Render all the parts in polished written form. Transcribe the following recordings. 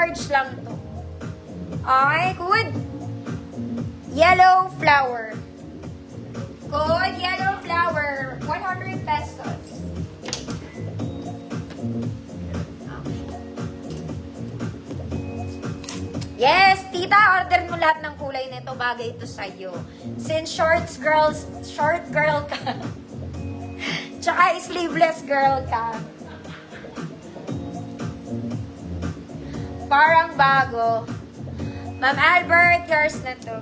large lang to. Okay, good. Yellow flower. Good, yellow flower. 100 pesos. Yes, tita, order mo lahat ng kulay nito. Bagay ito sa'yo. Since short girl ka. Tsaka sleeveless girl ka. Parang bago. Ma'am Albert, yours na to.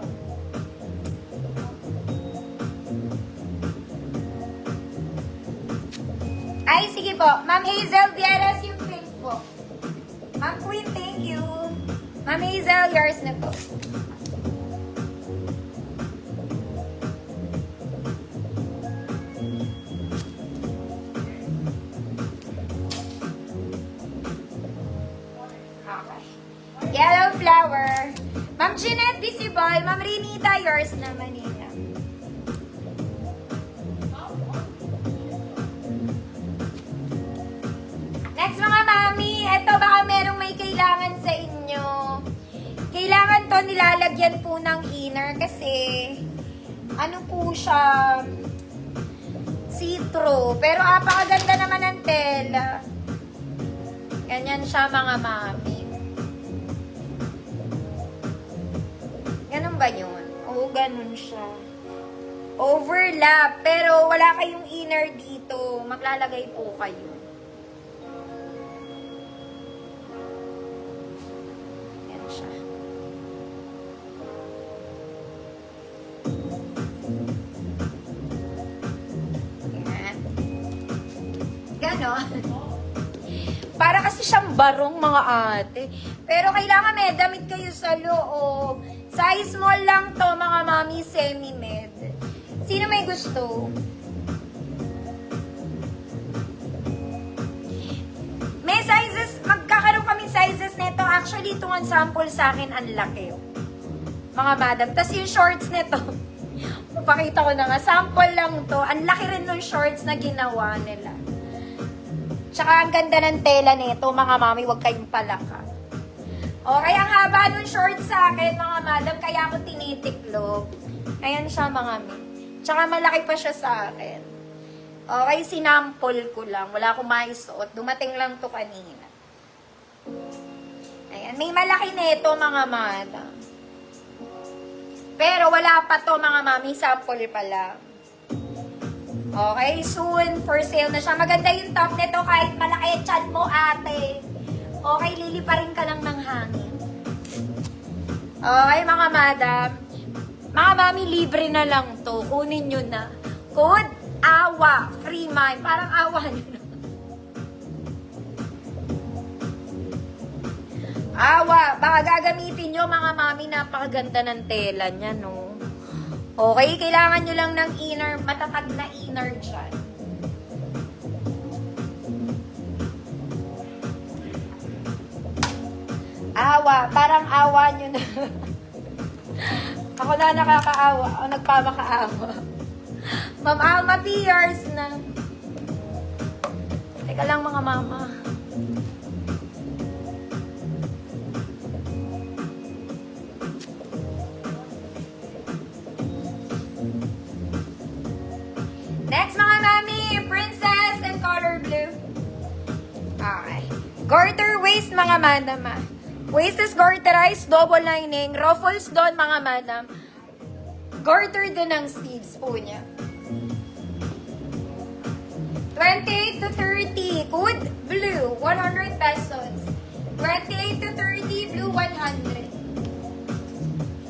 Ay, sige po. Ma'am Hazel Vieras, yung pink po. Ma'am Queen, thank you. Ma'am Hazel, yours na po. Okay. Yellow flower. Ma'am Jeanette Visible, Ma'am Renita, yours naman nila. Next mga mami, eto baka merong may kailangan sa inyo. Kailangan to nilalagyan po ng inner kasi ano po siya, see-through. Pero apakaganda naman ng tela. Ganyan siya mga mami. Ganun ba yun? Oo, ganun siya. Overlap. Pero wala kayong inner dito. Maglalagay po kayo. Yan siya. Yan. Ganon. Para kasi siyang barong mga ate. Pero kailangan may damit kayo sa loob. Size small lang to mga mami, semi-med. Sino may gusto? May sizes, magkakaroon kami sizes nito. Actually, itong sample sa akin, ang laki. Mga madam. Tapos yung shorts nito, pakita ko na nga, sample lang to. Ang laki rin ng shorts na ginawa nila. Tsaka ang ganda ng tela nito, mga mami, huwag kayong palaka. Okay, ang haba ng shorts sa akin, mga madam, kaya ako tinitiklop. Ayan siya, mga mami. Tsaka malaki pa siya sa akin. Okay, sinampol ko lang. Wala akong maisuot. Dumating lang to kanina. Ayan, may malaki nito, mga madam. Pero wala pa to, mga mami, sample pa lang. Okay, soon for sale na siya. Maganda yung top nito kahit malaki chan mo, ate. Okay, liliparin ka lang ng hangin. Okay, mga madam. Mga mami, libre na lang to. Kunin nyo na. Code, AWA. Free mind. Parang awa nyo na. AWA. Baka gagamitin nyo, mga mami. Napakaganda ng tela niya, no? Okay, kailangan nyo lang ng inner, matatag na inner dyan. Awa, parang awa nyo na. Ako na nakakaawa, o nagpamakaawa. Ma'am Alma, yours na. Teka lang mga mama. Next mga mami, princess and color blue. Okay. Garter waist mga madam. Waist is garterized, double lining, ruffles doon mga madam. Garter din ang sleeves po niya. 28 to 30, good blue, 100 pesos. 28 to 30, blue, 100.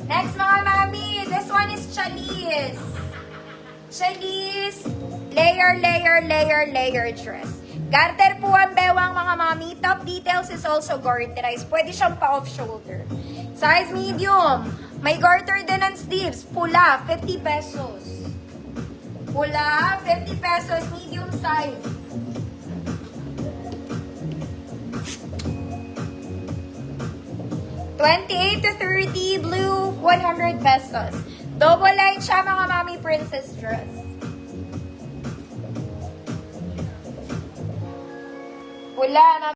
Next mga mami, this one is Chalice. Chalice, layer dress. Garter po ang bewang mga mami. Top details is also garterized. Pwede siyang pa-off shoulder. Size medium. May garter din ang sleeves. Pula, 50 pesos. Pula, 50 pesos. Medium size. $28 to 30, blue, 100 pesos. Double line siya mga mami, princess dress. Pula na